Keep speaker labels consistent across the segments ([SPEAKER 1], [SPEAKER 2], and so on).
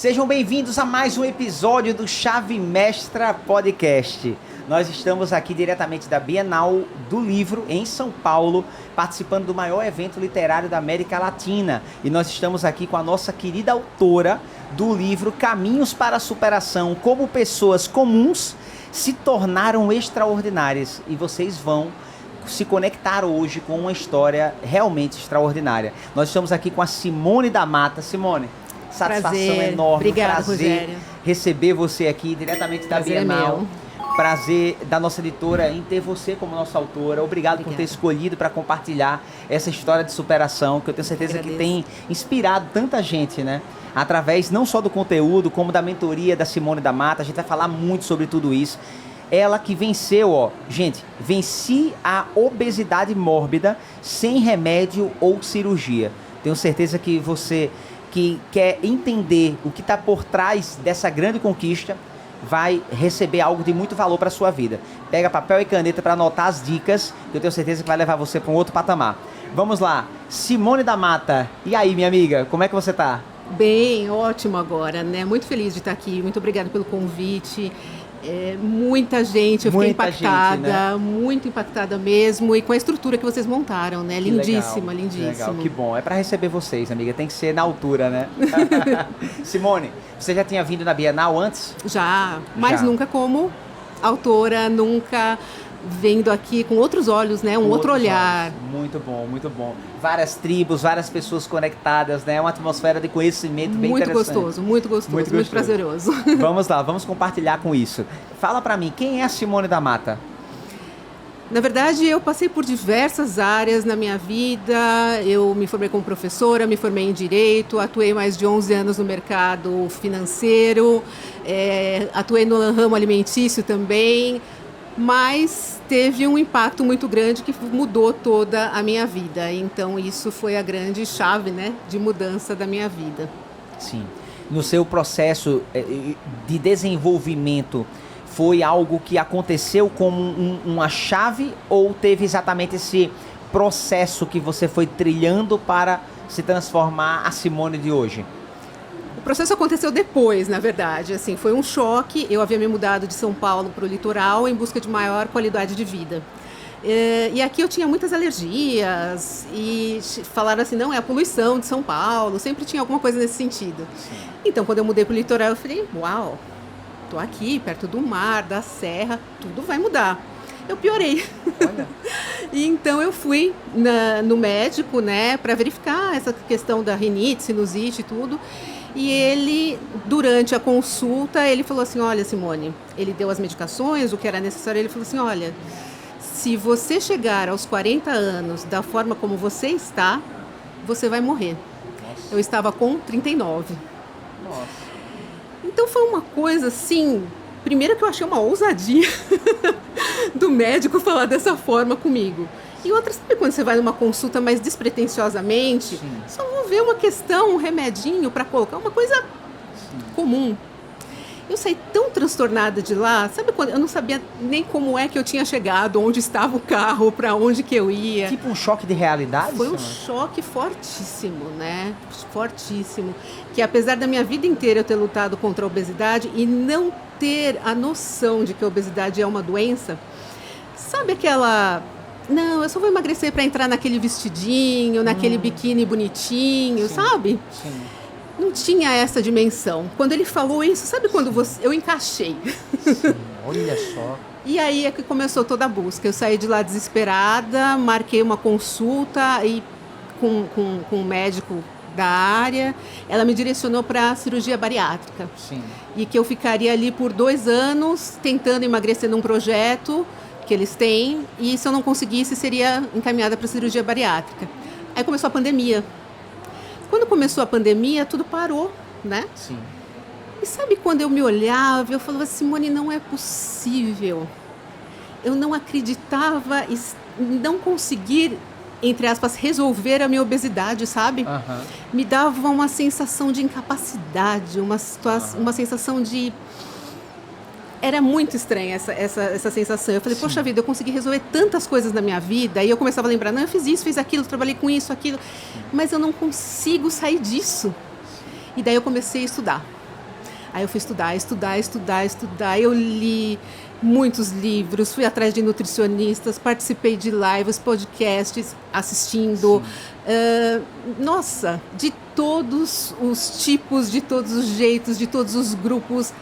[SPEAKER 1] Sejam bem-vindos a mais um episódio do Chave Mestra Podcast. Nós estamos aqui diretamente da Bienal do Livro em São Paulo, participando do maior evento literário da América Latina. E nós estamos aqui com a nossa querida autora do livro Caminhos para a Superação, como pessoas comuns se tornaram extraordinárias. E vocês vão se conectar hoje com uma história realmente extraordinária. Nós estamos aqui com a Simone da Mata. Simone, satisfação enorme.
[SPEAKER 2] Obrigada,
[SPEAKER 1] prazer
[SPEAKER 2] Rogério.
[SPEAKER 1] Receber você aqui diretamente da Bienal. Prazer da nossa editora em ter você como nossa autora. Obrigado por ter escolhido para compartilhar essa história de superação, que eu tenho certeza que tem inspirado tanta gente, né? Através não só do conteúdo, como da mentoria da Simone da Mata. A gente vai falar muito sobre tudo isso. Ela que venceu, gente, venci a obesidade mórbida sem remédio ou cirurgia. Tenho certeza que você que quer entender o que está por trás dessa grande conquista vai receber algo de muito valor para a sua vida. Pega papel e caneta para anotar as dicas, que eu tenho certeza que vai levar você para um outro patamar. Vamos lá, Simone da Mata. E aí, minha amiga, como é que você tá?
[SPEAKER 2] Bem, ótimo agora, né? Muito feliz de estar aqui. Muito obrigada pelo convite. Muita gente, eu fiquei impactada, gente, né? Muito impactada mesmo, e com a estrutura que vocês montaram, né? Lindíssima,
[SPEAKER 1] legal,
[SPEAKER 2] lindíssima.
[SPEAKER 1] Legal, que bom. É para receber vocês, amiga. Tem que ser na altura, né? Simone, você já tinha vindo na Bienal antes?
[SPEAKER 2] Já, mas nunca como autora, nunca vendo aqui com outros olhos, né? Outro olhar.
[SPEAKER 1] Olhos. Muito bom, muito bom. Várias tribos, várias pessoas conectadas, né? Uma atmosfera de conhecimento bem interessante.
[SPEAKER 2] Muito gostoso, muito prazeroso.
[SPEAKER 1] Vamos lá, vamos compartilhar com isso. Fala pra mim, quem é a Simone da Mata?
[SPEAKER 2] Na verdade, eu passei por diversas áreas na minha vida. Eu me formei como professora, me formei em Direito, atuei mais de 11 anos no mercado financeiro, atuei no ramo alimentício também, mas teve um impacto muito grande que mudou toda a minha vida. Então, isso foi a grande chave, né, de mudança da minha vida.
[SPEAKER 1] Sim. No seu processo de desenvolvimento, foi algo que aconteceu como uma chave, ou teve exatamente esse processo que você foi trilhando para se transformar a Simone de hoje?
[SPEAKER 2] O processo aconteceu depois, na verdade. Assim, foi um choque. Eu havia me mudado de São Paulo para o litoral em busca de maior qualidade de vida. E aqui eu tinha muitas alergias e falaram assim, não, é a poluição de São Paulo. Sempre tinha alguma coisa nesse sentido. Sim. Então, quando eu mudei para o litoral, eu falei, uau, tô aqui, perto do mar, da serra, tudo vai mudar. Eu piorei. Olha. E então eu fui no médico, né, para verificar essa questão da rinite, sinusite e tudo. E ele, durante a consulta, ele falou assim, olha, Simone, ele deu as medicações, o que era necessário, ele falou assim, olha, se você chegar aos 40 anos da forma como você está, você vai morrer. Nossa. Eu estava com 39.
[SPEAKER 1] Nossa.
[SPEAKER 2] Então foi uma coisa assim, primeiro que eu achei uma ousadia do médico falar dessa forma comigo. E outra, sabe quando você vai numa consulta mais despretensiosamente, sim, só vou ver uma questão, um remedinho para colocar, uma coisa, sim, comum. Eu saí tão transtornada de lá, sabe quando eu não sabia nem como é que eu tinha chegado, onde estava o carro, para onde que eu ia.
[SPEAKER 1] Tipo um choque de realidade?
[SPEAKER 2] Foi um choque fortíssimo, né? Fortíssimo. Que apesar da minha vida inteira eu ter lutado contra a obesidade e não ter a noção de que a obesidade é uma doença, sabe aquela... Não, eu só vou emagrecer para entrar naquele vestidinho, naquele biquíni bonitinho, sim, sabe? Sim. Não tinha essa dimensão. Quando ele falou isso, sabe quando eu encaixei?
[SPEAKER 1] Sim, olha só.
[SPEAKER 2] E aí é que começou toda a busca. Eu saí de lá desesperada, marquei uma consulta e com um médico da área. Ela me direcionou para a cirurgia bariátrica. Sim. E que eu ficaria ali por 2 anos tentando emagrecer num projeto que eles têm, e se eu não conseguisse, seria encaminhada para a cirurgia bariátrica. Aí começou a pandemia. Quando começou a pandemia, tudo parou, né? Sim. E sabe quando eu me olhava, eu falava, Simone, não é possível. Eu não acreditava em não conseguir, entre aspas, resolver a minha obesidade, sabe? Uhum. Me dava uma sensação de incapacidade, uma sensação de... Era muito estranha essa sensação. Eu falei, sim, poxa vida, eu consegui resolver tantas coisas na minha vida. E eu começava a lembrar, não, eu fiz isso, fiz aquilo, trabalhei com isso, aquilo. Mas eu não consigo sair disso. E daí eu comecei a estudar. Aí eu fui estudar. Eu li muitos livros, fui atrás de nutricionistas, participei de lives, podcasts, assistindo. Nossa, de todos os tipos, de todos os jeitos, de todos os grupos.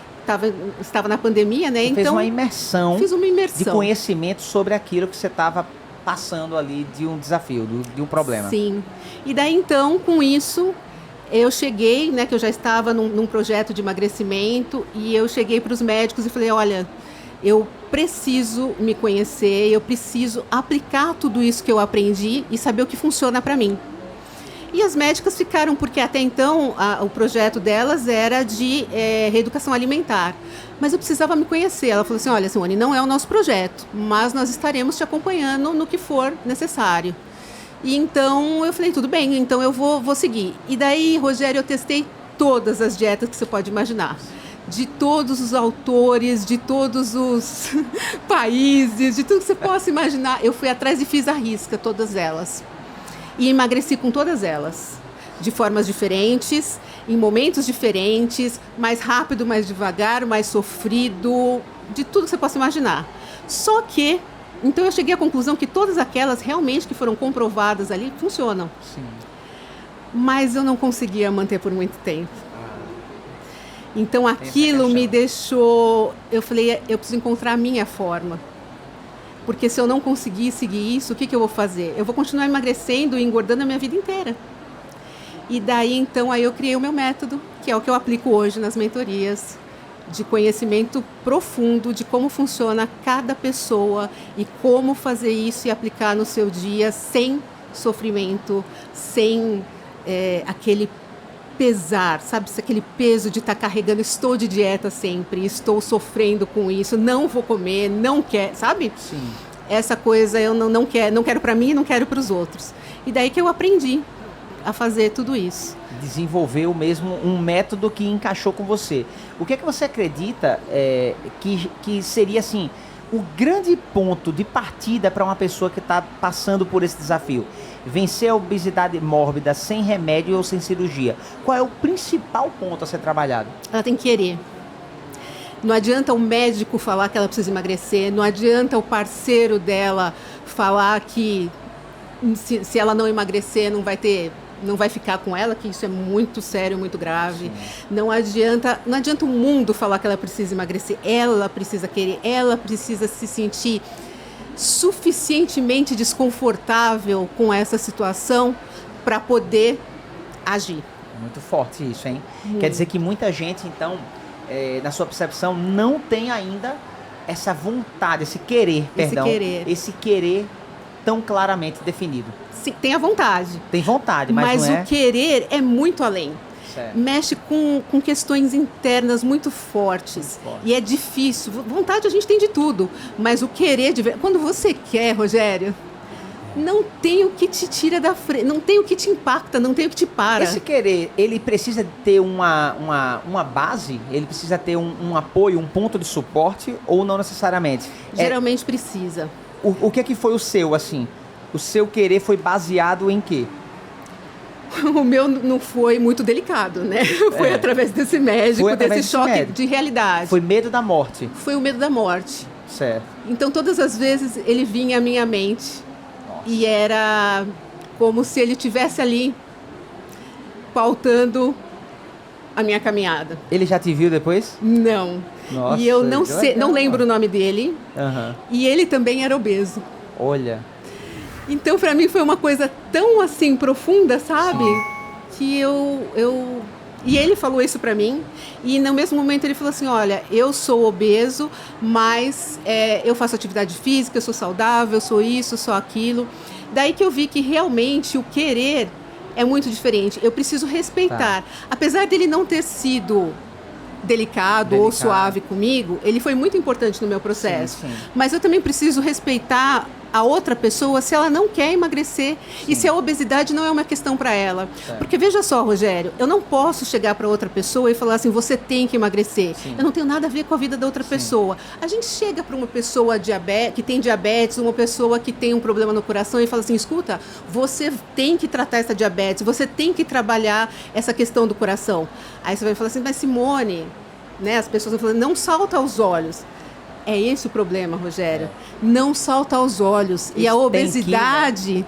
[SPEAKER 2] Estava na pandemia, né?
[SPEAKER 1] Você fez uma imersão.
[SPEAKER 2] Fiz uma imersão.
[SPEAKER 1] De conhecimento sobre aquilo que você estava passando ali, de um desafio, de um problema.
[SPEAKER 2] Sim. E daí, então, com isso, eu cheguei, né, que eu já estava num projeto de emagrecimento, e eu cheguei para os médicos e falei, olha, eu preciso me conhecer, eu preciso aplicar tudo isso que eu aprendi e saber o que funciona para mim. E as médicas ficaram, porque até então o projeto delas era de reeducação alimentar. Mas eu precisava me conhecer. Ela falou assim, olha, Simone, não é o nosso projeto, mas nós estaremos te acompanhando no que for necessário. E então eu falei, tudo bem, então eu vou seguir. E daí, Rogério, eu testei todas as dietas que você pode imaginar. De todos os autores, de todos os países, de tudo que você possa imaginar. Eu fui atrás e fiz à risca todas elas. E emagreci com todas elas, de formas diferentes, em momentos diferentes, mais rápido, mais devagar, mais sofrido, de tudo que você possa imaginar. Só que, então eu cheguei à conclusão que todas aquelas realmente que foram comprovadas ali funcionam.
[SPEAKER 1] Sim.
[SPEAKER 2] Mas eu não conseguia manter por muito tempo. Então aquilo me deixou, eu falei, eu preciso encontrar a minha forma. Porque se eu não conseguir seguir isso, o que eu vou fazer? Eu vou continuar emagrecendo e engordando a minha vida inteira. E daí, então, aí eu criei o meu método, que é o que eu aplico hoje nas mentorias, de conhecimento profundo de como funciona cada pessoa e como fazer isso e aplicar no seu dia sem sofrimento, sem aquele pesar, sabe? Aquele peso de estar carregando, estou de dieta sempre, estou sofrendo com isso, não vou comer, não quero, sabe?
[SPEAKER 1] Sim.
[SPEAKER 2] Essa coisa eu não quero para mim, não quero para os outros. E daí que eu aprendi a fazer tudo isso.
[SPEAKER 1] Desenvolveu mesmo um método que encaixou com você. O que é que você acredita que seria assim o grande ponto de partida para uma pessoa que está passando por esse desafio? Vencer a obesidade mórbida sem remédio ou sem cirurgia. Qual é o principal ponto a ser trabalhado?
[SPEAKER 2] Ela tem que querer. Não adianta o médico falar que ela precisa emagrecer, não adianta o parceiro dela falar que se ela não emagrecer não vai ficar com ela, que isso é muito sério, muito grave. Não adianta o mundo falar que ela precisa emagrecer, ela precisa querer, ela precisa se sentir suficientemente desconfortável com essa situação para poder agir.
[SPEAKER 1] Muito forte isso, hein? Quer dizer que muita gente, então, na sua percepção, não tem ainda essa vontade, esse querer tão claramente definido.
[SPEAKER 2] Sim, tem a vontade.
[SPEAKER 1] Tem vontade, mas não é...
[SPEAKER 2] o querer é muito além.
[SPEAKER 1] Certo.
[SPEAKER 2] Mexe com questões internas muito fortes. E é difícil. Vontade a gente tem de tudo, mas o querer de verdade... Quando você quer, Rogério, não tem o que te tira da frente, não tem o que te impacta, não tem o que te para.
[SPEAKER 1] Esse querer, ele precisa ter uma base? Ele precisa ter um apoio, um ponto de suporte ou não necessariamente?
[SPEAKER 2] Geralmente precisa.
[SPEAKER 1] O que é que foi o seu, assim? O seu querer foi baseado em quê?
[SPEAKER 2] O meu não foi muito delicado, né? Foi através desse médico, desse choque de realidade.
[SPEAKER 1] Foi medo da morte?
[SPEAKER 2] Foi o medo da morte.
[SPEAKER 1] Certo.
[SPEAKER 2] Então, todas as vezes, ele vinha à minha mente. Nossa. E era como se ele estivesse ali, pautando a minha caminhada.
[SPEAKER 1] Ele já te viu depois?
[SPEAKER 2] Não.
[SPEAKER 1] Nossa,
[SPEAKER 2] e eu não lembro o nome dele.
[SPEAKER 1] Uhum.
[SPEAKER 2] E ele também era obeso.
[SPEAKER 1] Olha...
[SPEAKER 2] Então, para mim, foi uma coisa tão, assim, profunda, sabe? Sim. Que E ele falou isso para mim. E, no mesmo momento, ele falou assim, olha, eu sou obeso, mas eu faço atividade física, eu sou saudável, eu sou isso, sou aquilo. Daí que eu vi que, realmente, o querer é muito diferente. Eu preciso respeitar. Tá. Apesar dele não ter sido delicado ou suave comigo, ele foi muito importante no meu processo. Sim. Mas eu também preciso respeitar a outra pessoa se ela não quer emagrecer. Sim. E se a obesidade não é uma questão para ela. Certo. Porque veja só, Rogério, eu não posso chegar para outra pessoa e falar assim, você tem que emagrecer. Sim. Eu não tenho nada a ver com a vida da outra pessoa. A gente chega para uma pessoa que tem diabetes, uma pessoa que tem um problema no coração e fala assim, escuta, você tem que tratar essa diabetes, você tem que trabalhar essa questão do coração. Aí você vai falar assim, mas Simone, né? As pessoas estão falando, não salta aos olhos. É esse o problema, Rogério. Não salta aos olhos. E a obesidade,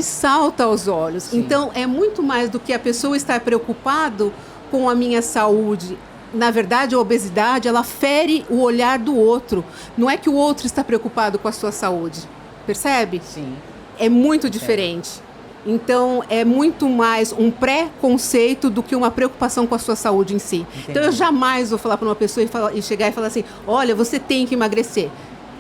[SPEAKER 2] salta aos olhos. Sim. Então, é muito mais do que a pessoa estar preocupado com a minha saúde. Na verdade, a obesidade, ela fere o olhar do outro. Não é que o outro está preocupado com a sua saúde. Percebe?
[SPEAKER 1] Sim.
[SPEAKER 2] É muito diferente. Então, é muito mais um preconceito do que uma preocupação com a sua saúde em si. Entendi. Então, eu jamais vou falar para uma pessoa e chegar e falar assim, olha, você tem que emagrecer.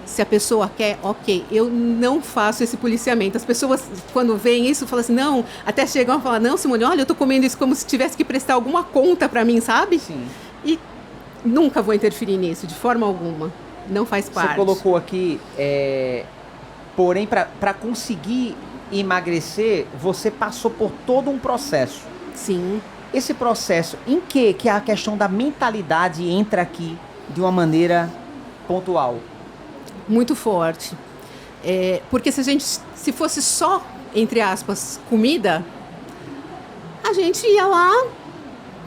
[SPEAKER 2] Se a pessoa quer, ok. Eu não faço esse policiamento. As pessoas, quando veem isso, falam assim, não, até chegam a falar, não, Simone, olha, eu estou comendo isso como se tivesse que prestar alguma conta para mim, sabe?
[SPEAKER 1] Sim.
[SPEAKER 2] E nunca vou interferir nisso, de forma alguma. Não faz parte.
[SPEAKER 1] Você colocou aqui, porém, para conseguir emagrecer, você passou por todo um processo.
[SPEAKER 2] Sim.
[SPEAKER 1] Esse processo, em que a questão da mentalidade entra aqui de uma maneira pontual?
[SPEAKER 2] Muito forte. Porque se fosse só, entre aspas, comida, a gente ia lá,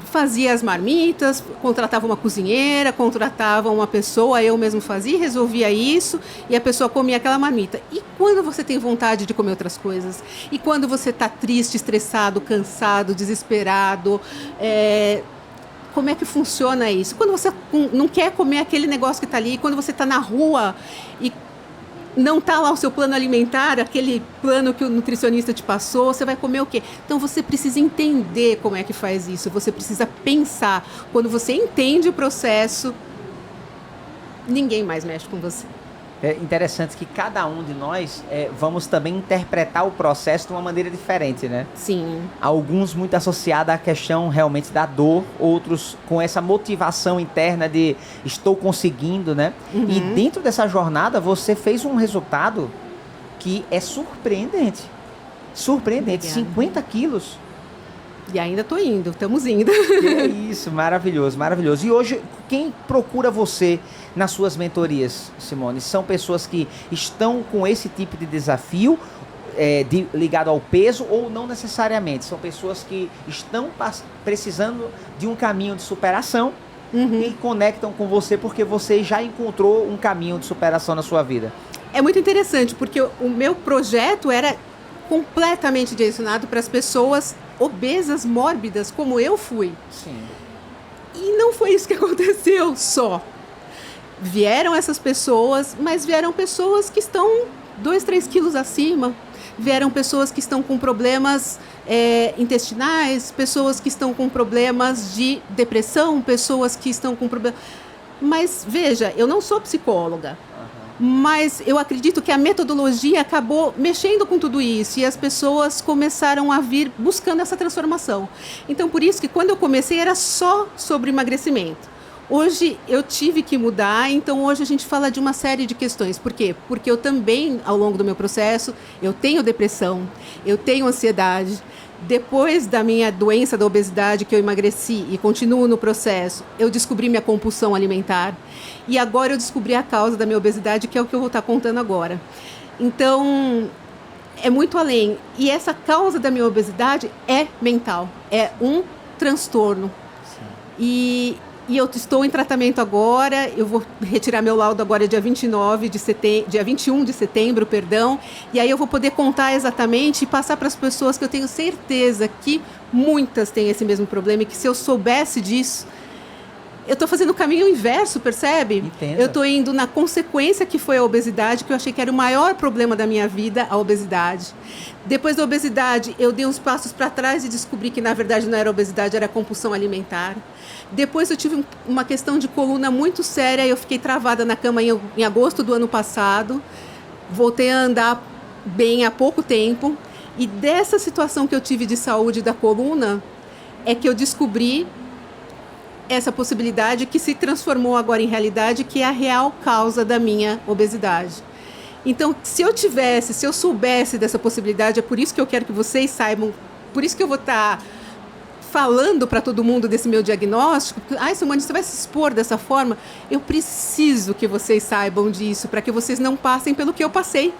[SPEAKER 2] fazia as marmitas, contratava uma cozinheira, contratava uma pessoa, eu mesmo fazia, resolvia isso e a pessoa comia aquela marmita. E quando você tem vontade de comer outras coisas? E quando você está triste, estressado, cansado, desesperado? Como é que funciona isso? Quando você não quer comer aquele negócio que está ali, quando você está na rua e não está lá o seu plano alimentar, aquele plano que o nutricionista te passou, você vai comer o quê? Então, você precisa entender como é que faz isso, você precisa pensar. Quando você entende o processo, ninguém mais mexe com você.
[SPEAKER 1] É interessante que cada um de nós vamos também interpretar o processo de uma maneira diferente, né?
[SPEAKER 2] Sim.
[SPEAKER 1] Alguns muito associados à questão realmente da dor, outros com essa motivação interna de estou conseguindo, né? Uhum. E dentro dessa jornada você fez um resultado que é surpreendente. Surpreendente, obrigada. 50 quilos.
[SPEAKER 2] E ainda estou indo, estamos indo.
[SPEAKER 1] É isso, maravilhoso, maravilhoso. E hoje, quem procura você nas suas mentorias, Simone? São pessoas que estão com esse tipo de desafio ligado ao peso ou não necessariamente? São pessoas que estão precisando de um caminho de superação e conectam com você porque você já encontrou um caminho de superação na sua vida.
[SPEAKER 2] É muito interessante, porque o meu projeto era completamente direcionado para as pessoas obesas, mórbidas, como eu fui.
[SPEAKER 1] Sim.
[SPEAKER 2] E não foi isso que aconteceu só. Vieram essas pessoas, mas vieram pessoas que estão 2, 3 quilos acima. Vieram pessoas que estão com problemas intestinais, pessoas que estão com problemas de depressão, pessoas que estão com problemas... Mas, veja, eu não sou psicóloga. Mas eu acredito que a metodologia acabou mexendo com tudo isso e as pessoas começaram a vir buscando essa transformação. Então, por isso que quando eu comecei era só sobre emagrecimento. Hoje eu tive que mudar, então hoje a gente fala de uma série de questões. Por quê? Porque eu também, ao longo do meu processo, eu tenho depressão, eu tenho ansiedade. Depois da minha doença da obesidade, que eu emagreci e continuo no processo, eu descobri minha compulsão alimentar. E agora eu descobri a causa da minha obesidade, que é o que eu vou estar contando agora. Então, é muito além. E essa causa da minha obesidade é mental, é um transtorno. E eu estou em tratamento agora, eu vou retirar meu laudo agora dia 21 de setembro, e aí eu vou poder contar exatamente e passar para as pessoas que eu tenho certeza que muitas têm esse mesmo problema e que se eu soubesse disso, eu estou fazendo o caminho inverso, percebe?
[SPEAKER 1] Entendo.
[SPEAKER 2] Eu estou indo na consequência que foi a obesidade, que eu achei que era o maior problema da minha vida, a obesidade. Depois da obesidade, eu dei uns passos para trás e descobri que, na verdade, não era obesidade, era compulsão alimentar. Depois eu tive uma questão de coluna muito séria, eu fiquei travada na cama em agosto do ano passado. Voltei a andar bem há pouco tempo. E dessa situação que eu tive de saúde da coluna, é que eu descobri essa possibilidade que se transformou agora em realidade, que é a real causa da minha obesidade. Então, se eu soubesse dessa possibilidade, é por isso que eu quero que vocês saibam, por isso que eu vou estar falando para todo mundo desse meu diagnóstico. Ai, Simone, você vai se expor dessa forma? Eu preciso que vocês saibam disso, para que vocês não passem pelo que eu passei.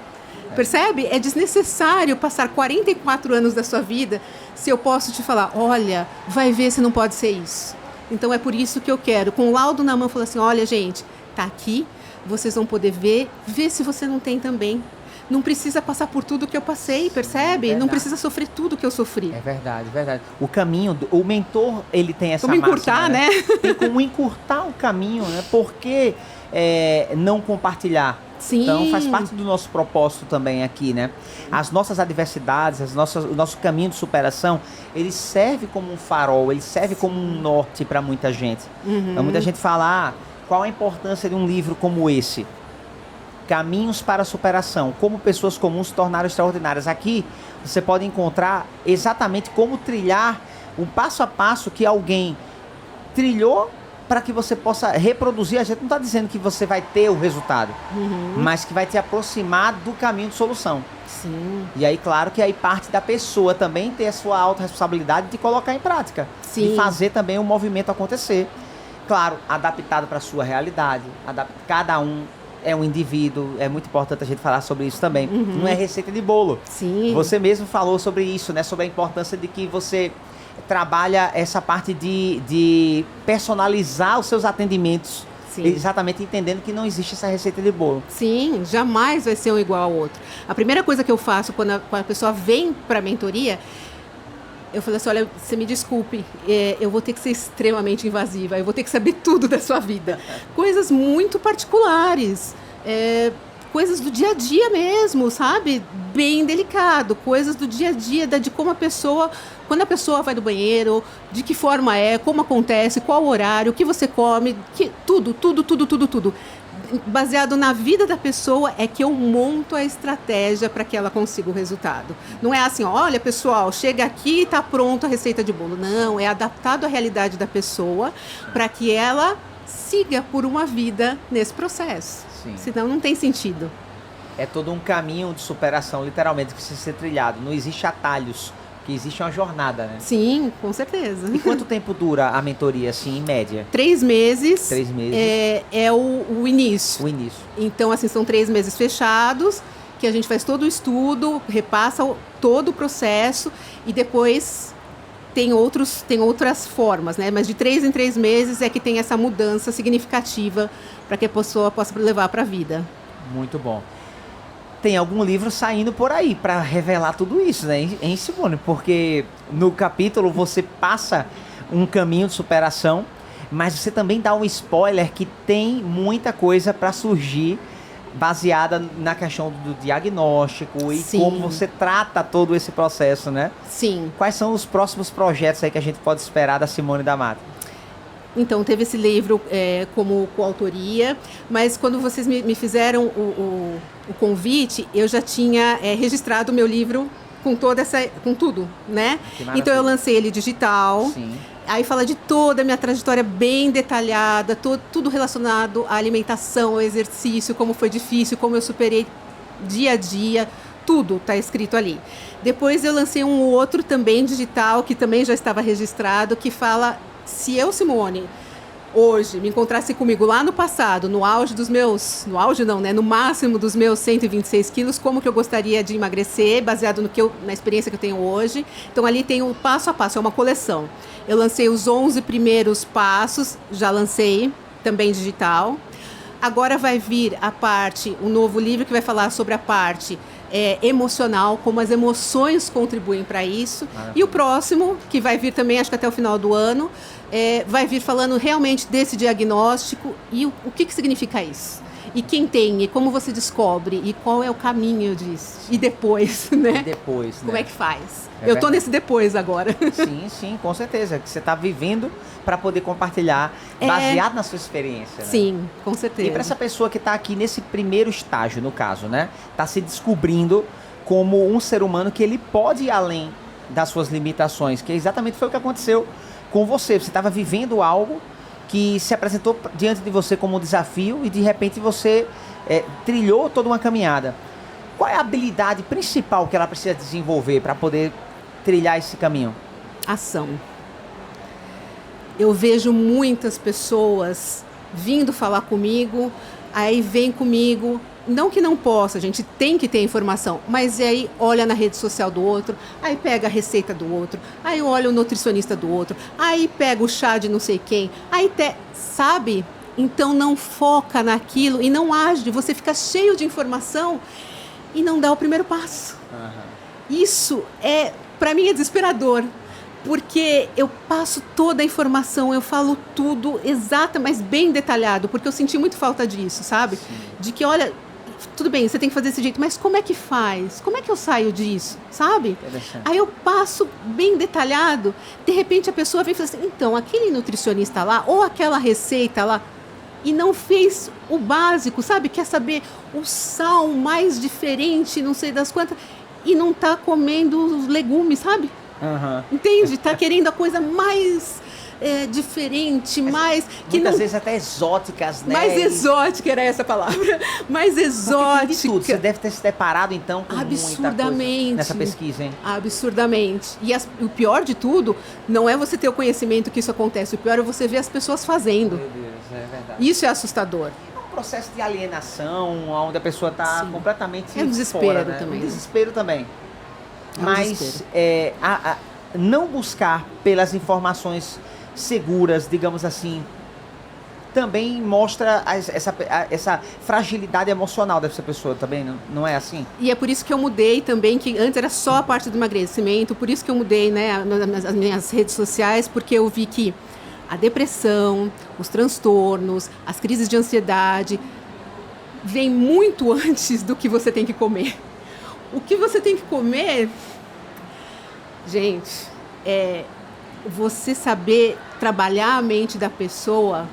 [SPEAKER 2] Percebe? É desnecessário passar 44 anos da sua vida se eu posso te falar, olha, vai ver se não pode ser isso. Então é por isso que eu quero, com o laudo na mão, falar assim, olha gente, tá aqui, vocês vão poder ver se você não tem também. Não precisa passar por tudo que eu passei, percebe?
[SPEAKER 1] Verdade.
[SPEAKER 2] Não precisa sofrer tudo que eu sofri.
[SPEAKER 1] É verdade, verdade. O caminho, o mentor, ele tem essa
[SPEAKER 2] como encurtar,
[SPEAKER 1] máxima,
[SPEAKER 2] né?
[SPEAKER 1] Tem como encurtar o caminho, né? Por que não compartilhar?
[SPEAKER 2] Sim.
[SPEAKER 1] Então faz parte do nosso propósito também aqui, né? As nossas adversidades, o nosso caminho de superação, ele serve como um farol, ele serve como um norte para muita gente. Então muita gente fala, qual a importância de um livro como esse? Caminhos para a superação, como pessoas comuns se tornaram extraordinárias. Aqui você pode encontrar exatamente como trilhar um passo a passo que alguém trilhou para que você possa reproduzir. A gente não está dizendo que você vai ter o resultado, mas que vai te aproximar do caminho de solução.
[SPEAKER 2] Sim.
[SPEAKER 1] E aí, claro que aí parte da pessoa também ter a sua autorresponsabilidade de colocar em prática.
[SPEAKER 2] Sim.
[SPEAKER 1] De fazer também o movimento acontecer. Claro, adaptado para a sua realidade. Cada um é um indivíduo, é muito importante a gente falar sobre isso também. Não é receita de bolo.
[SPEAKER 2] Sim.
[SPEAKER 1] Você mesmo falou sobre isso, né? Sobre a importância de que você trabalha essa parte de personalizar os seus atendimentos. Sim. Exatamente entendendo que não existe essa receita de bolo.
[SPEAKER 2] Sim, jamais vai ser um igual ao outro. A primeira coisa que eu faço quando a pessoa vem para a mentoria, eu falo assim, olha, você me desculpe, eu vou ter que ser extremamente invasiva, eu vou ter que saber tudo da sua vida. Coisas muito particulares, coisas do dia a dia mesmo, sabe? Bem delicado, coisas do dia a dia, de como a pessoa, quando a pessoa vai do banheiro, de que forma como acontece, qual horário, o que você come, tudo. Baseado na vida da pessoa é que eu monto a estratégia para que ela consiga o resultado. Não é assim, olha pessoal, chega aqui e está pronta a receita de bolo. Não, é adaptado à realidade da pessoa para que ela siga por uma vida nesse processo. Sim. Senão não tem sentido.
[SPEAKER 1] É todo um caminho de superação, literalmente, que precisa ser trilhado. Não existe atalhos, que existe uma jornada, né?
[SPEAKER 2] Sim, com certeza.
[SPEAKER 1] E quanto tempo dura a mentoria, assim, em média?
[SPEAKER 2] 3 meses.
[SPEAKER 1] 3 meses.
[SPEAKER 2] É o início.
[SPEAKER 1] O início.
[SPEAKER 2] Então, assim, são 3 meses fechados, que a gente faz todo o estudo, repassa todo o processo e depois tem outras formas, né? Mas de 3 em 3 meses é que tem essa mudança significativa para que a pessoa possa levar para a vida.
[SPEAKER 1] Muito bom. Tem algum livro saindo por aí para revelar tudo isso, né, hein, Simone? Porque no capítulo você passa um caminho de superação, mas você também dá um spoiler que tem muita coisa para surgir baseada na questão do diagnóstico e Sim. como você trata todo esse processo, né?
[SPEAKER 2] Sim.
[SPEAKER 1] Quais são os próximos projetos aí que a gente pode esperar da Simone da Mata?
[SPEAKER 2] Então, teve esse livro como coautoria, mas quando vocês me fizeram o convite, eu já tinha registrado o meu livro com tudo, né? Então, eu lancei ele digital. Sim. Aí fala de toda a minha trajetória bem detalhada, tudo relacionado à alimentação, ao exercício, como foi difícil, como eu superei dia a dia, tudo está escrito ali. Depois eu lancei um outro também digital, que também já estava registrado, que fala... Se eu, Simone, hoje me encontrasse comigo lá no passado, no auge dos meus... No auge não, né? No máximo dos meus 126 quilos, como que eu gostaria de emagrecer, baseado na experiência que eu tenho hoje. Então, ali tem o passo a passo, é uma coleção. Eu lancei os 11 primeiros passos, já lancei, também digital. Agora vai vir um novo livro que vai falar sobre a parte... emocional, como as emoções contribuem para isso. E o próximo, que vai vir também, acho que até o final do ano, vai vir falando realmente desse diagnóstico e o que significa isso. E quem tem, e como você descobre, e qual é o caminho disso. E depois, né?
[SPEAKER 1] E depois, né?
[SPEAKER 2] Como é que faz? Eu tô nesse depois agora.
[SPEAKER 1] Sim, com certeza. Que você está vivendo para poder compartilhar, baseado na sua experiência. Né?
[SPEAKER 2] Sim, com certeza.
[SPEAKER 1] E para essa pessoa que está aqui nesse primeiro estágio, no caso, né? Está se descobrindo como um ser humano que ele pode ir além das suas limitações, que exatamente foi o que aconteceu com você. Você estava vivendo algo que se apresentou diante de você como um desafio e de repente você trilhou toda uma caminhada. Qual é a habilidade principal que ela precisa desenvolver para poder trilhar esse caminho?
[SPEAKER 2] Ação. Eu vejo muitas pessoas vindo falar comigo, aí vem comigo, não que não possa, a gente tem que ter informação, mas aí olha na rede social do outro, aí pega a receita do outro, aí olha o nutricionista do outro, aí pega o chá de não sei quem, sabe? Então não foca naquilo e não age, você fica cheio de informação e não dá o primeiro passo. Isso para mim é desesperador, porque eu passo toda a informação, eu falo tudo exato, mas bem detalhado, porque eu senti muito falta disso, sabe?
[SPEAKER 1] Sim.
[SPEAKER 2] De que, olha, tudo bem, você tem que fazer desse jeito, mas como é que faz? Como é que eu saio disso, sabe? Aí eu passo bem detalhado, de repente a pessoa vem e fala assim, então, aquele nutricionista lá, ou aquela receita lá, e não fez o básico, sabe? Quer saber o sal mais diferente, não sei das quantas, e não tá comendo os legumes, sabe? Entende? Tá querendo a coisa mais diferente, mais...
[SPEAKER 1] Muitas vezes até exóticas, né?
[SPEAKER 2] Mais exótica, era essa a palavra. Mais exótica.
[SPEAKER 1] De tudo. Você deve ter se deparado, então, com
[SPEAKER 2] absurdamente
[SPEAKER 1] muita coisa nessa pesquisa, hein?
[SPEAKER 2] Absurdamente. E o pior de tudo não é você ter o conhecimento que isso acontece. O pior é você ver as pessoas fazendo.
[SPEAKER 1] Meu Deus, é verdade.
[SPEAKER 2] Isso é assustador.
[SPEAKER 1] É um processo de alienação, onde a pessoa está completamente
[SPEAKER 2] É um desespero
[SPEAKER 1] fora, né?
[SPEAKER 2] também.
[SPEAKER 1] Um desespero também. Mas
[SPEAKER 2] desespero.
[SPEAKER 1] não buscar pelas informações seguras, digamos assim, também mostra essa fragilidade emocional dessa pessoa também, não é assim?
[SPEAKER 2] E é por isso que eu mudei também, que antes era só a parte do emagrecimento, por isso que eu mudei, né, nas minhas redes sociais, porque eu vi que a depressão, os transtornos, as crises de ansiedade vêm muito antes do que você tem que comer. O que você tem que comer, gente, você saber trabalhar a mente da pessoa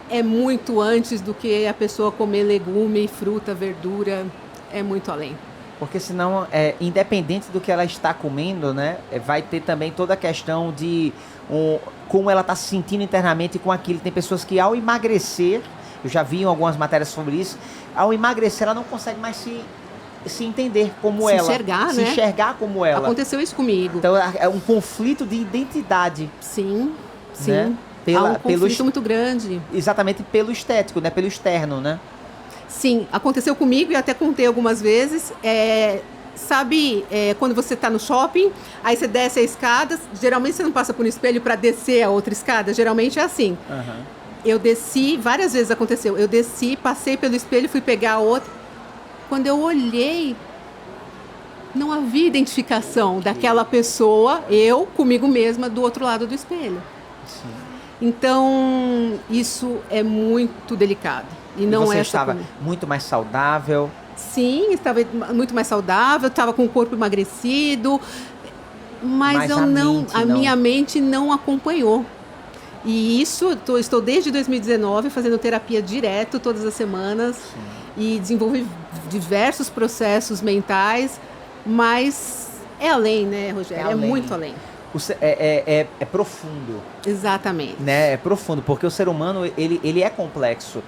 [SPEAKER 2] é muito antes do que a pessoa comer legume, fruta, verdura, é muito além.
[SPEAKER 1] Porque senão, independente do que ela está comendo, né, vai ter também toda a questão de como ela está se sentindo internamente com aquilo. Tem pessoas que ao emagrecer, eu já vi em algumas matérias sobre isso, ao emagrecer ela não consegue mais se entender como ela. Se enxergar como ela.
[SPEAKER 2] Aconteceu isso comigo.
[SPEAKER 1] Então é um conflito de identidade.
[SPEAKER 2] Sim, sim.
[SPEAKER 1] Né?
[SPEAKER 2] Há um conflito muito grande.
[SPEAKER 1] Exatamente pelo estético, né? Pelo externo, né?
[SPEAKER 2] Sim, aconteceu comigo e até contei algumas vezes. Sabe, quando você está no shopping, aí você desce a escada, geralmente você não passa por um espelho para descer a outra escada, geralmente é assim. Eu desci, várias vezes aconteceu, eu desci, passei pelo espelho, fui pegar a outra. Quando eu olhei, não havia identificação daquela pessoa, eu, comigo mesma, do outro lado do espelho.
[SPEAKER 1] Sim.
[SPEAKER 2] Então, isso é muito delicado. E não
[SPEAKER 1] você estava muito mais saudável?
[SPEAKER 2] Sim, estava muito mais saudável, estava com o corpo emagrecido, mas a minha mente não acompanhou. E isso, estou desde 2019 fazendo terapia direto, todas as semanas. Sim. E desenvolvi diversos processos mentais, mas é além, né, Rogério? É muito além.
[SPEAKER 1] É profundo.
[SPEAKER 2] Exatamente.
[SPEAKER 1] Né? É profundo, porque o ser humano ele é complexo.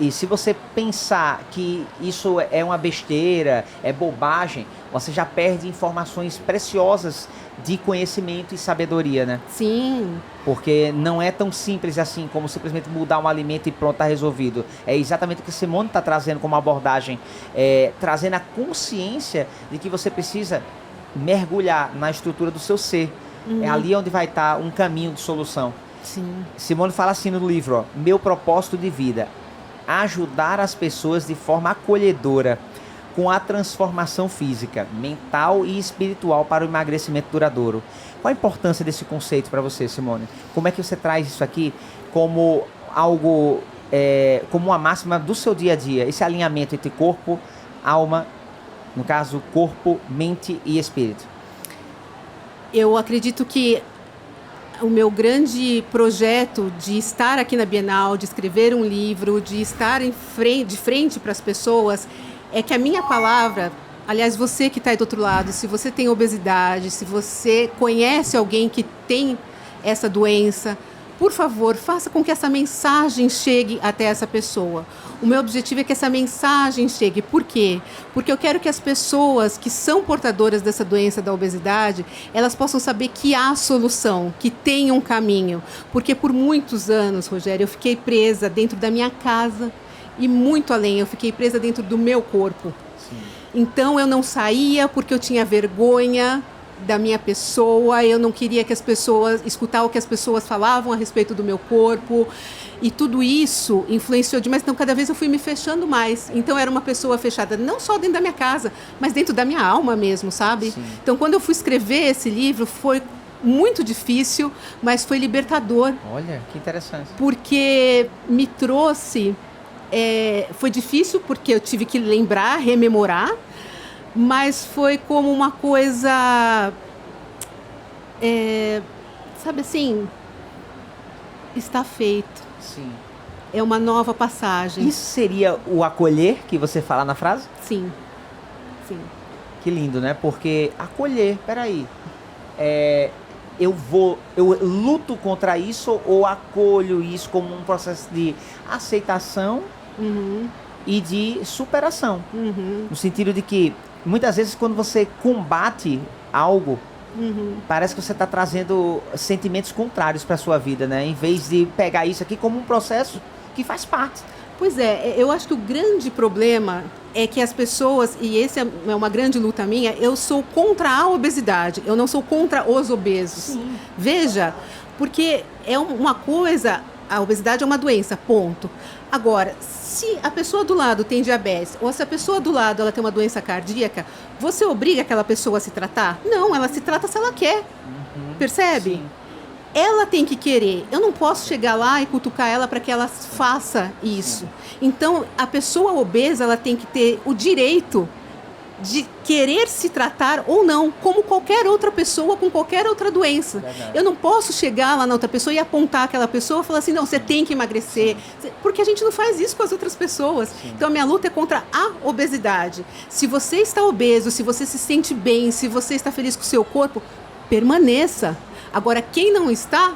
[SPEAKER 1] E se você pensar que isso é uma besteira, é bobagem, você já perde informações preciosas de conhecimento e sabedoria, né?
[SPEAKER 2] Sim.
[SPEAKER 1] Porque não é tão simples assim como simplesmente mudar um alimento e pronto, está resolvido. É exatamente o que Simone está trazendo como abordagem, trazendo a consciência de que você precisa mergulhar na estrutura do seu ser. É ali onde vai estar um caminho de solução.
[SPEAKER 2] Sim.
[SPEAKER 1] Simone fala assim no livro, meu propósito de vida, ajudar as pessoas de forma acolhedora com a transformação física, mental e espiritual para o emagrecimento duradouro. Qual a importância desse conceito para você, Simone? Como é que você traz isso aqui como algo, como uma máxima do seu dia a dia? Esse alinhamento entre corpo, alma, no caso, corpo, mente e espírito.
[SPEAKER 2] Eu acredito que o meu grande projeto de estar aqui na Bienal, de escrever um livro, de estar de frente para as pessoas, é que a minha palavra, aliás, você que está aí do outro lado, se você tem obesidade, se você conhece alguém que tem essa doença, por favor, faça com que essa mensagem chegue até essa pessoa. O meu objetivo é que essa mensagem chegue. Por quê? Porque eu quero que as pessoas que são portadoras dessa doença da obesidade, elas possam saber que há solução, que tem um caminho. Porque por muitos anos, Rogério, eu fiquei presa dentro da minha casa. e muito além. Eu fiquei presa dentro do meu corpo.
[SPEAKER 1] Sim.
[SPEAKER 2] Então eu não saía porque eu tinha vergonha da minha pessoa, eu não queria que as pessoas escutar o que as pessoas falavam a respeito do meu corpo, e tudo isso influenciou demais. Então cada vez eu fui me fechando mais. Então eu era uma pessoa fechada não só dentro da minha casa, mas dentro da minha alma mesmo, sabe?
[SPEAKER 1] Sim.
[SPEAKER 2] Então quando eu fui escrever esse livro foi muito difícil, mas foi libertador.
[SPEAKER 1] Olha, que interessante.
[SPEAKER 2] Porque me trouxe... foi difícil porque eu tive que lembrar, rememorar, mas foi como uma coisa, sabe assim, está feito.
[SPEAKER 1] Sim.
[SPEAKER 2] É uma nova passagem.
[SPEAKER 1] Isso seria o acolher que você fala na frase?
[SPEAKER 2] Sim, sim.
[SPEAKER 1] Que lindo, né? Porque acolher, peraí, eu luto contra isso ou acolho isso como um processo de aceitação e de superação? No sentido de que muitas vezes quando você combate algo, parece que você está trazendo sentimentos contrários para a sua vida, né? Em vez de pegar isso aqui como um processo que faz parte.
[SPEAKER 2] Pois é, eu acho que o grande problema é que as pessoas, e esse é uma grande luta minha, eu sou contra a obesidade, eu não sou contra os obesos.
[SPEAKER 1] Sim.
[SPEAKER 2] Veja, porque é uma coisa, a obesidade é uma doença, ponto. Agora, se a pessoa do lado tem diabetes, ou se a pessoa do lado ela tem uma doença cardíaca, você obriga aquela pessoa a se tratar? Não, ela se trata se ela quer. Percebe?
[SPEAKER 1] Sim.
[SPEAKER 2] Ela tem que querer. Eu não posso chegar lá e cutucar ela para que ela faça isso. Então, a pessoa obesa, ela tem que ter o direito de querer se tratar ou não, como qualquer outra pessoa com qualquer outra doença.
[SPEAKER 1] Verdade.
[SPEAKER 2] Eu não posso chegar lá na outra pessoa e apontar aquela pessoa e falar assim, não, você tem que emagrecer. Porque a gente não faz isso com as outras pessoas.
[SPEAKER 1] Sim.
[SPEAKER 2] Então, a minha luta é contra a obesidade. Se você está obeso, se você se sente bem, se você está feliz com o seu corpo, permaneça. Agora, quem não está,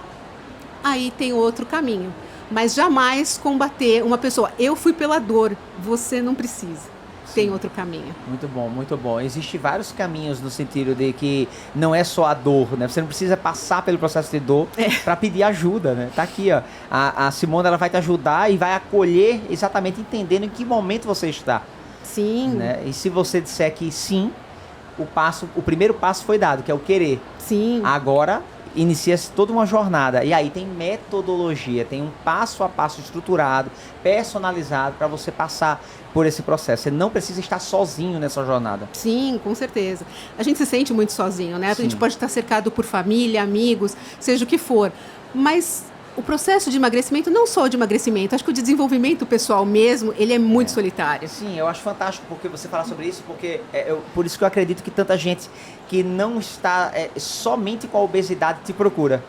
[SPEAKER 2] aí tem outro caminho. Mas jamais combater uma pessoa. Eu fui pela dor, você não precisa. Tem outro caminho.
[SPEAKER 1] Muito bom, muito bom. Existem vários caminhos no sentido de que não é só a dor, né? Você não precisa passar pelo processo de dor para pedir ajuda, né? Tá aqui, ó. A Simone, ela vai te ajudar e vai acolher exatamente entendendo em que momento você está.
[SPEAKER 2] Sim.
[SPEAKER 1] Né? E se você disser que sim, o primeiro passo foi dado, que é o querer.
[SPEAKER 2] Sim.
[SPEAKER 1] Agora inicia-se toda uma jornada. E aí tem metodologia, tem um passo a passo estruturado, personalizado para você passar por esse processo. Você não precisa estar sozinho nessa jornada.
[SPEAKER 2] Sim, com certeza. A gente se sente muito sozinho, né?
[SPEAKER 1] Sim.
[SPEAKER 2] A gente pode estar cercado por família, amigos, seja o que for. Mas o processo de emagrecimento, não só de emagrecimento, acho que o desenvolvimento pessoal mesmo, ele é muito solitário.
[SPEAKER 1] Sim, eu acho fantástico porque você fala sobre isso, porque por isso que eu acredito que tanta gente que não está somente com a obesidade te procura.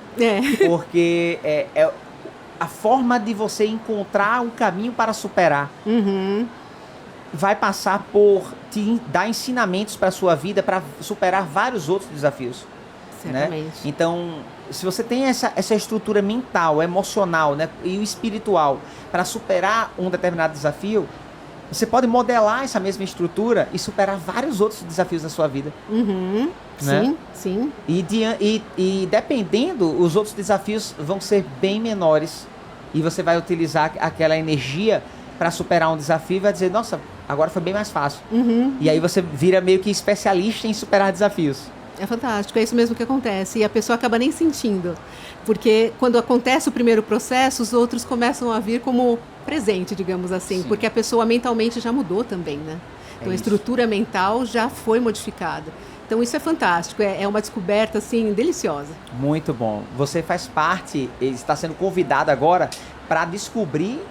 [SPEAKER 1] Porque a forma de você encontrar um caminho para superar vai passar por te dar ensinamentos para a sua vida para superar vários outros desafios.
[SPEAKER 2] Certamente.
[SPEAKER 1] Né? Então, se você tem essa estrutura mental, emocional, né, e o espiritual para superar um determinado desafio, você pode modelar essa mesma estrutura e superar vários outros desafios da sua vida. Né?
[SPEAKER 2] Sim, sim.
[SPEAKER 1] E dependendo, os outros desafios vão ser bem menores e você vai utilizar aquela energia para superar um desafio e vai dizer, nossa, agora foi bem mais fácil. E aí você vira meio que especialista em superar desafios.
[SPEAKER 2] É fantástico, é isso mesmo que acontece. E a pessoa acaba nem sentindo. Porque quando acontece o primeiro processo, os outros começam a vir como presente, digamos assim.
[SPEAKER 1] Sim.
[SPEAKER 2] Porque a pessoa mentalmente já mudou também, né? Então a estrutura mental já foi modificada. Então isso é fantástico, é uma descoberta assim deliciosa.
[SPEAKER 1] Muito bom. Você faz parte, está sendo convidado agora para descobrir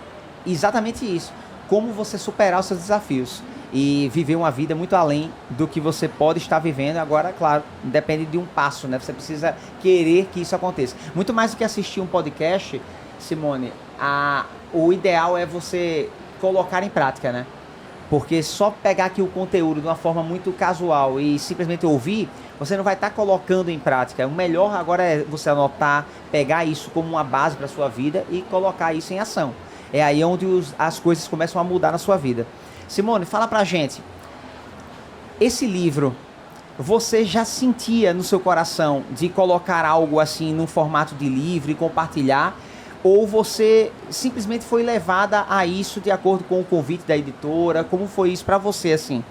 [SPEAKER 1] exatamente isso. Como você superar os seus desafios. E viver uma vida muito além do que você pode estar vivendo. Agora, claro, depende de um passo, né? Você precisa querer que isso aconteça. Muito mais do que assistir um podcast, Simone, o ideal é você colocar em prática, né? Porque só pegar aqui o conteúdo de uma forma muito casual e simplesmente ouvir, você não vai estar colocando em prática. O melhor agora é você anotar, pegar isso como uma base para a sua vida e colocar isso em ação. É aí onde as coisas começam a mudar na sua vida. Simone, fala pra gente, esse livro, você já sentia no seu coração de colocar algo assim num formato de livro e compartilhar? Ou você simplesmente foi levada a isso de acordo com o convite da editora? Como foi isso para você, assim?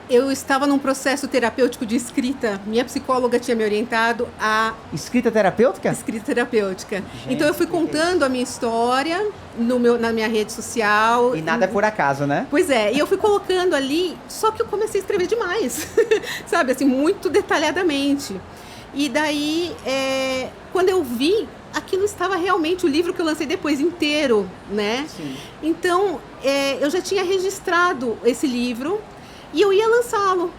[SPEAKER 2] Eu estava num processo terapêutico de escrita. Minha psicóloga tinha me orientado a...
[SPEAKER 1] Escrita terapêutica?
[SPEAKER 2] Escrita terapêutica.
[SPEAKER 1] Gente,
[SPEAKER 2] então eu fui contando a minha história na minha rede social.
[SPEAKER 1] E nada é por acaso, né?
[SPEAKER 2] Pois é, e eu fui colocando ali, só que eu comecei a escrever demais. Sabe, assim, muito detalhadamente. E daí, quando eu vi, aquilo estava realmente o livro que eu lancei depois inteiro, né?
[SPEAKER 1] Sim.
[SPEAKER 2] Então, eu já tinha registrado esse livro e eu ia lançá-lo.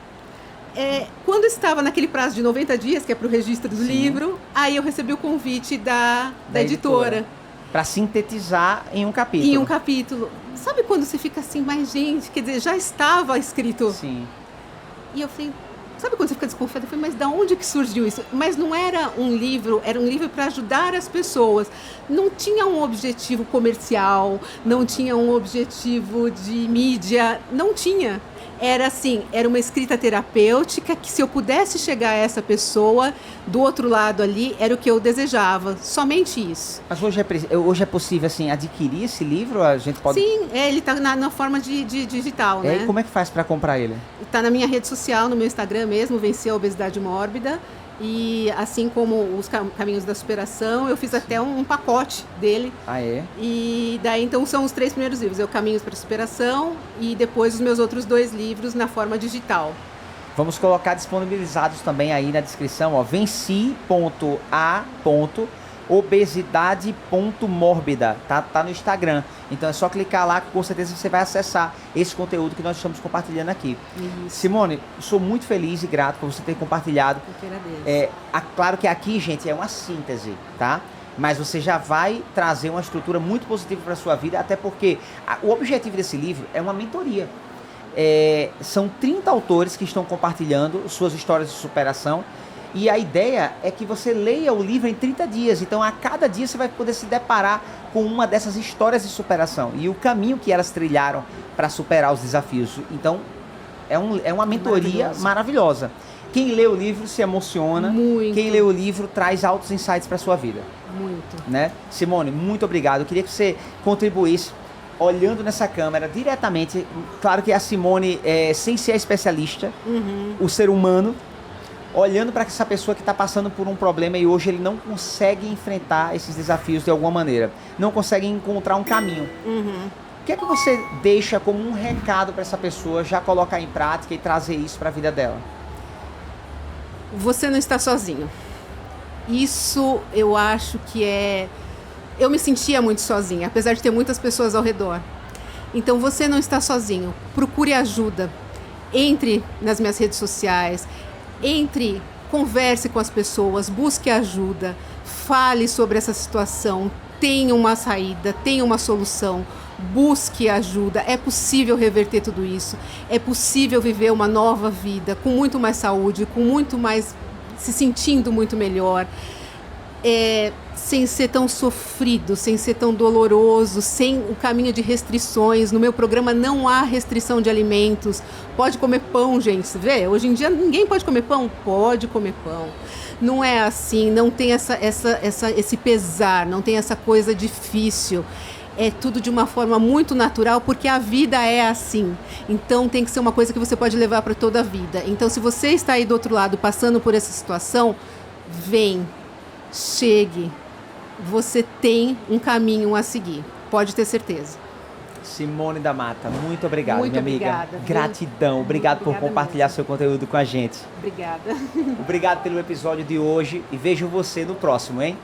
[SPEAKER 2] Quando estava naquele prazo de 90 dias, que é para o registro do livro, aí eu recebi o convite da editora.
[SPEAKER 1] Para sintetizar em um capítulo.
[SPEAKER 2] Em um capítulo. Sabe quando você fica assim, mas gente, quer dizer, já estava escrito.
[SPEAKER 1] Sim.
[SPEAKER 2] E eu falei, sabe quando você fica desconfiada? Eu falei, mas da onde que surgiu isso? Mas não era um livro, era um livro para ajudar as pessoas. Não tinha um objetivo comercial, não tinha um objetivo de mídia, não tinha. Era assim, era uma escrita terapêutica que se eu pudesse chegar a essa pessoa, do outro lado ali, era o que eu desejava. Somente isso.
[SPEAKER 1] Mas hoje é possível, assim, adquirir esse livro? A gente pode...
[SPEAKER 2] Sim, ele está na forma de digital, né?
[SPEAKER 1] E como é que faz para comprar ele?
[SPEAKER 2] Está na minha rede social, no meu Instagram mesmo, Vencer a Obesidade Mórbida. E assim como os Caminhos da Superação, eu fiz até um pacote dele.
[SPEAKER 1] Ah, é?
[SPEAKER 2] E daí, então, são os 3 primeiros livros. Caminhos para a Superação e depois os meus outros 2 livros na forma digital.
[SPEAKER 1] Vamos colocar disponibilizados também aí na descrição, ó, venci.a.obesidade.mórbida, tá no Instagram. Então é só clicar lá que com certeza você vai acessar esse conteúdo que nós estamos compartilhando aqui.
[SPEAKER 2] Isso.
[SPEAKER 1] Simone, sou muito feliz e grato por você ter compartilhado.
[SPEAKER 2] Eu que agradeço.
[SPEAKER 1] Claro que aqui, gente, é uma síntese, tá? Mas você já vai trazer uma estrutura muito positiva para a sua vida, até porque o objetivo desse livro é uma mentoria. São 30 autores que estão compartilhando suas histórias de superação. E a ideia é que você leia o livro em 30 dias. Então, a cada dia você vai poder se deparar com uma dessas histórias de superação e o caminho que elas trilharam para superar os desafios. Então, é uma mentoria maravilhosa. Quem lê o livro se emociona.
[SPEAKER 2] Muito.
[SPEAKER 1] Quem lê o livro traz altos insights para a sua vida.
[SPEAKER 2] Muito.
[SPEAKER 1] Né? Simone, muito obrigado. Eu queria que você contribuísse olhando nessa câmera diretamente. Claro que a Simone, sem ser a especialista, o ser humano, olhando para essa pessoa que está passando por um problema e hoje ele não consegue enfrentar esses desafios de alguma maneira, não consegue encontrar um caminho. O que é que você deixa como um recado para essa pessoa já colocar em prática e trazer isso para a vida dela?
[SPEAKER 2] Você não está sozinho. Isso eu acho que eu me sentia muito sozinha, apesar de ter muitas pessoas ao redor. Então você não está sozinho. Procure ajuda. Entre nas minhas redes sociais. Converse com as pessoas, busque ajuda, fale sobre essa situação, tenha uma saída, tenha uma solução, busque ajuda. É possível reverter tudo isso, é possível viver uma nova vida com muito mais saúde, com muito mais, se sentindo muito melhor, sem ser tão sofrido, sem ser tão doloroso, sem o caminho de restrições. No meu programa não há restrição de alimentos. Pode comer pão, gente, você vê? Hoje em dia ninguém pode comer pão? Pode comer pão. Não é assim, não tem esse pesar, não tem essa coisa difícil. É tudo de uma forma muito natural, porque a vida é assim. Então tem que ser uma coisa que você pode levar para toda a vida. Então se você está aí do outro lado passando por essa situação, chegue. Você tem um caminho a seguir, pode ter certeza.
[SPEAKER 1] Simone da Mata, muito obrigado,
[SPEAKER 2] muito
[SPEAKER 1] minha amiga.
[SPEAKER 2] Obrigada.
[SPEAKER 1] Gratidão, obrigado por compartilhar seu conteúdo com a gente.
[SPEAKER 2] Obrigada.
[SPEAKER 1] Obrigado pelo episódio de hoje e vejo você no próximo, hein?